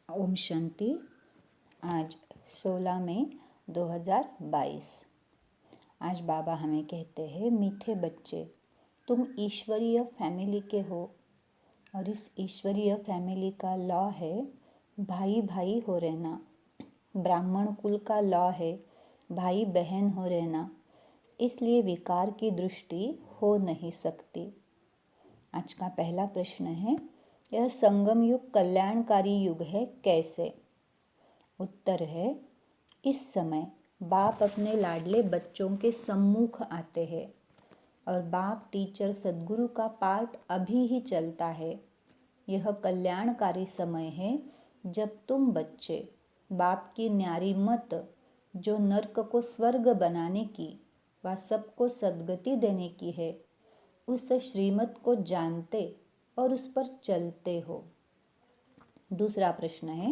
ओम शांति। आज 16 मई 2022। आज बाबा हमें कहते हैं, मीठे बच्चे, तुम ईश्वरीय फैमिली के हो और इस ईश्वरीय फैमिली का लॉ है भाई भाई हो रहना। ब्राह्मण कुल का लॉ है भाई बहन हो रहना, इसलिए विकार की दृष्टि हो नहीं सकती। आज का पहला प्रश्न है, यह संगम युग कल्याणकारी युग है कैसे? उत्तर है, इस समय बाप अपने लाडले बच्चों के सम्मुख आते हैं और बाप टीचर सद्गुरु का पार्ट अभी ही चलता है। यह कल्याणकारी समय है जब तुम बच्चे बाप की न्यारी मत, जो नर्क को स्वर्ग बनाने की व सबको सद्गति देने की है, उस श्रीमत को जानते और उस पर चलते हो। दूसरा प्रश्न है,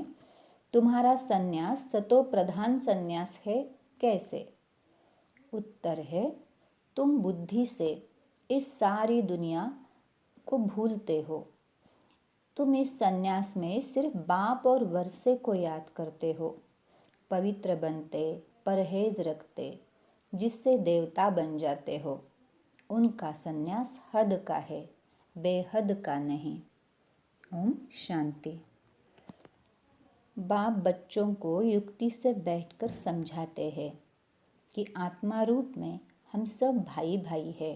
तुम्हारा सन्यास सतो प्रधान सन्यास है कैसे? उत्तर है, तुम बुद्धि से इस सारी दुनिया को भूलते हो। तुम इस सन्यास में सिर्फ बाप और वर्षे को याद करते हो, पवित्र बनते, परहेज रखते, जिससे देवता बन जाते हो। उनका सन्यास हद का है, बेहद का नहीं। ओम शांति। बाप बच्चों को युक्ति से बैठकर समझाते हैं कि आत्मा रूप में हम सब भाई भाई है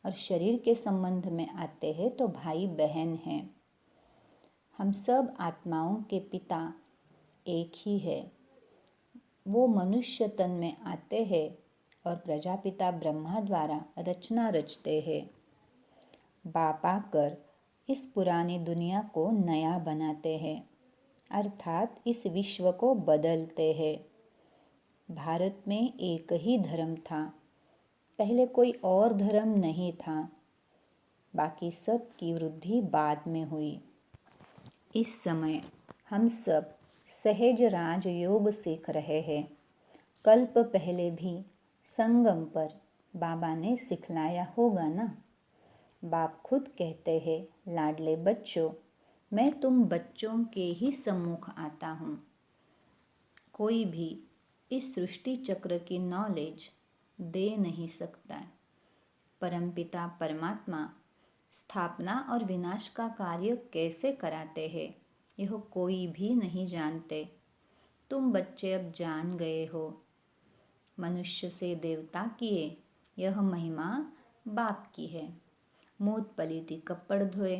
और शरीर के संबंध में आते हैं तो भाई बहन हैं। हम सब आत्माओं के पिता एक ही है। वो मनुष्य तन में आते हैं और प्रजापिता ब्रह्मा द्वारा रचना रचते हैं। बाप आकर इस पुरानी दुनिया को नया बनाते हैं, अर्थात इस विश्व को बदलते हैं। भारत में एक ही धर्म था, पहले कोई और धर्म नहीं था, बाकी सब की वृद्धि बाद में हुई। इस समय हम सब सहज राज योग सीख रहे हैं। कल्प पहले भी संगम पर बाबा ने सिखलाया होगा ना। बाप खुद कहते हैं, लाडले बच्चों, मैं तुम बच्चों के ही सम्मुख आता हूँ। कोई भी इस सृष्टि चक्र की नॉलेज दे नहीं सकता। परमपिता परमात्मा स्थापना और विनाश का कार्य कैसे कराते हैं, यह कोई भी नहीं जानते। तुम बच्चे अब जान गए हो। मनुष्य से देवता किए, यह महिमा बाप की है। मूत पलीती कपड़ धोए।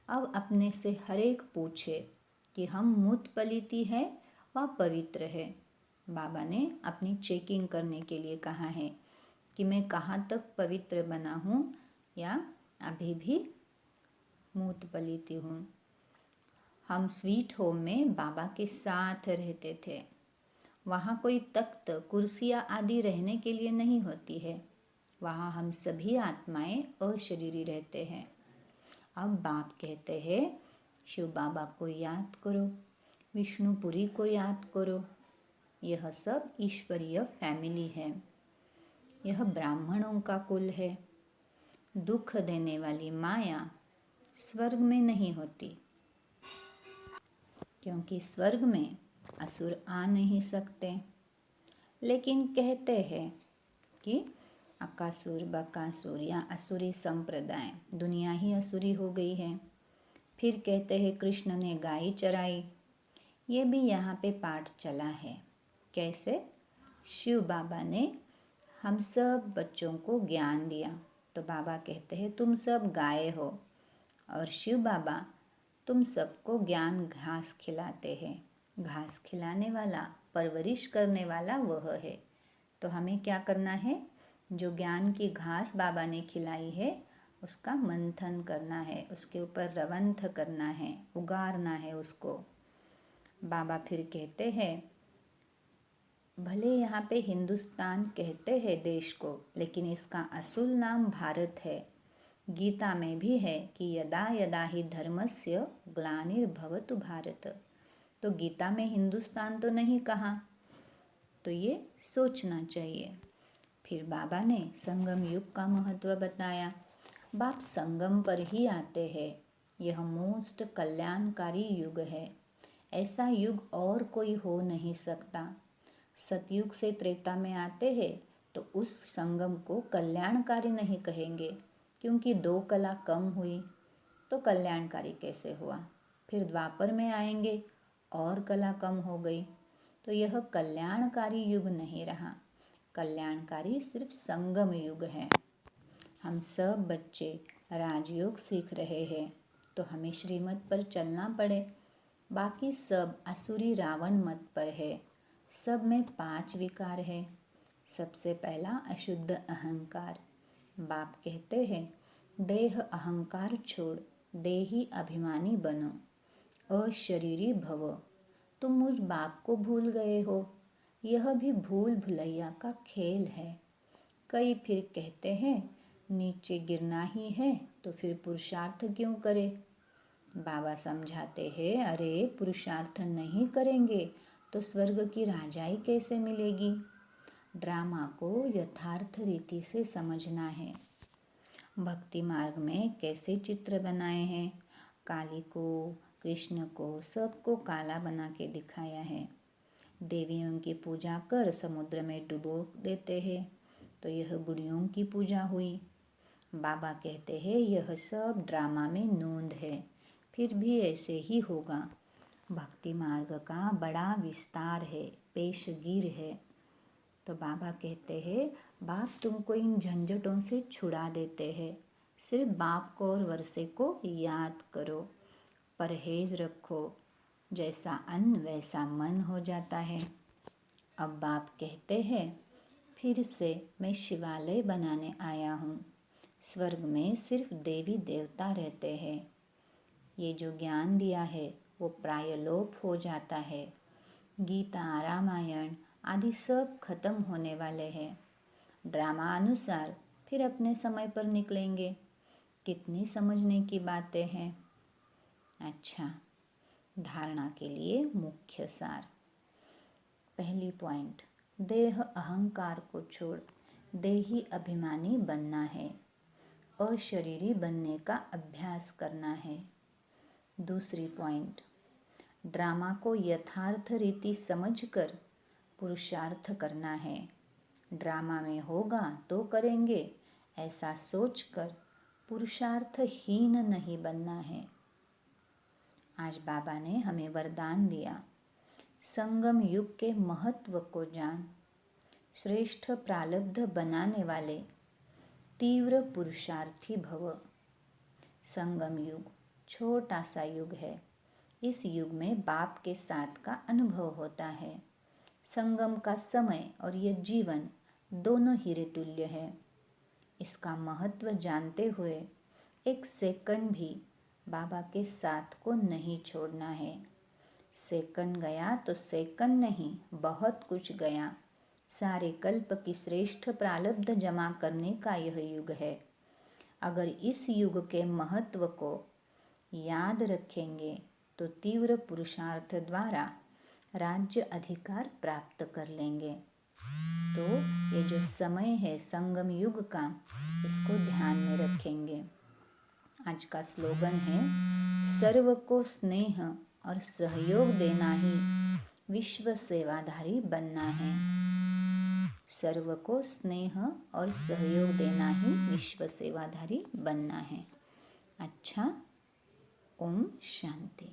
अब अपने से हरेक पूछे कि हम मूत पलीती है व पवित्र है। बाबा ने अपनी चेकिंग करने के लिए कहा है कि मैं कहाँ तक पवित्र बना हूँ या अभी भी मूत पलीती हूँ। हम स्वीट होम में बाबा के साथ रहते थे। वहाँ कोई तख्त, कुर्सियाँ आदि रहने के लिए नहीं होती है। वहाँ हम सभी आत्माएं अशरीरी रहते हैं। अब बाप कहते हैं, शिव बाबा को याद करो, विष्णुपुरी को याद करो। यह सब ईश्वरीय फैमिली है। यह ब्राह्मणों का कुल है। दुख देने वाली माया स्वर्ग में नहीं होती, क्योंकि स्वर्ग में असुर आ नहीं सकते। लेकिन कहते हैं कि अकासुर, बकासुर या असुरी संप्रदाय, दुनिया ही असुरी हो गई है। फिर कहते हैं कृष्ण ने गाय चराई। ये भी यहाँ पे पाठ चला है। कैसे? शिव बाबा ने हम सब बच्चों को ज्ञान दिया, तो बाबा कहते हैं तुम सब गाय हो और शिव बाबा तुम सबको ज्ञान घास खिलाते हैं। घास खिलाने वाला, परवरिश करने वाला वह है। तो हमें क्या करना है? जो ज्ञान की घास बाबा ने खिलाई है उसका मंथन करना है, उसके ऊपर रवंथ करना है, उगारना है उसको। बाबा फिर कहते हैं, भले यहाँ पे हिंदुस्तान कहते हैं देश को, लेकिन इसका असुल नाम भारत है। गीता में भी है कि यदा यदा ही धर्मस्य ग्लानिर्भवतु भारत। तो गीता में हिंदुस्तान तो नहीं कहा, तो ये सोचना चाहिए। फिर बाबा ने संगम युग का महत्व बताया। बाप संगम पर ही आते हैं। यह मोस्ट कल्याणकारी युग है। ऐसा युग और कोई हो नहीं सकता। सतयुग से त्रेता में आते हैं तो उस संगम को कल्याणकारी नहीं कहेंगे, क्योंकि दो कला कम हुई तो कल्याणकारी कैसे हुआ। फिर द्वापर में आएंगे और कला कम हो गई तो यह कल्याणकारी युग नहीं रहा। कल्याणकारी सिर्फ संगम युग है। हम सब बच्चे राजयोग सीख रहे हैं तो हमें श्रीमत पर चलना पड़े। बाकी सब आसुरी रावण मत पर है। सब में 5 विकार है। सबसे पहला अशुद्ध अहंकार। बाप कहते हैं देह अहंकार छोड़ देही अभिमानी बनो, अशरीरी भव। तुम मुझ बाप को भूल गए हो। यह भी भूल भुलैया का खेल है। कई फिर कहते हैं नीचे गिरना ही है तो फिर पुरुषार्थ क्यों करे। बाबा समझाते हैं अरे पुरुषार्थ नहीं करेंगे तो स्वर्ग की राजाई कैसे मिलेगी। ड्रामा को यथार्थ रीति से समझना है। भक्ति मार्ग में कैसे चित्र बनाए हैं, काली को, कृष्ण को, सबको काला बना के दिखाया है। देवियों की पूजा कर समुद्र में डुबो देते हैं तो यह गुड़ियों की पूजा हुई। बाबा कहते हैं यह सब ड्रामा में नोंद है, फिर भी ऐसे ही होगा। भक्ति मार्ग का बड़ा विस्तार है, पेशगीर है। तो बाबा कहते हैं बाप तुमको इन झंझटों से छुड़ा देते हैं। सिर्फ बाप को और वर्षे को याद करो, परहेज रखो, जैसा अन्न वैसा मन हो जाता है। अब बाप कहते हैं फिर से मैं शिवालय बनाने आया हूँ। स्वर्ग में सिर्फ देवी देवता रहते हैं। ये जो ज्ञान दिया है वो प्रायलोप हो जाता है। गीता, रामायण आदि सब खत्म होने वाले हैं। ड्रामा अनुसार फिर अपने समय पर निकलेंगे। कितनी समझने की बातें हैं। अच्छा, धारणा के लिए मुख्य सार। पहली पॉइंट, देह अहंकार को छोड़ देही अभिमानी बनना है, अशरीरी बनने का अभ्यास करना है। दूसरी पॉइंट, ड्रामा को यथार्थ रीति समझकर पुरुषार्थ करना है। ड्रामा में होगा तो करेंगे ऐसा सोचकर पुरुषार्थहीन नहीं बनना है। आज बाबा ने हमें वरदान दिया, संगम युग के महत्व को जान, श्रेष्ठ प्रारब्ध बनाने वाले तीव्र पुरुषार्थी भव। संगम युग छोटा सा युग है। इस युग में बाप के साथ का अनुभव होता है। संगम का समय और यह जीवन दोनों हीरे तुल्य है। इसका महत्व जानते हुए एक सेकंड भी बाबा के साथ को नहीं छोड़ना है। सेकंड गया तो सेकंड नहीं, बहुत कुछ गया। सारे कल्प की श्रेष्ठ प्रारब्ध जमा करने का यह युग है। अगर इस युग के महत्व को याद रखेंगे तो तीव्र पुरुषार्थ द्वारा राज्य अधिकार प्राप्त कर लेंगे। तो ये जो समय है संगम युग का, इसको ध्यान में रखेंगे। आज का स्लोगन है सर्व को स्नेह और सहयोग देना ही विश्व सेवाधारी बनना है। सर्व को स्नेह और सहयोग देना ही विश्व सेवाधारी बनना है। अच्छा, ओम शांति।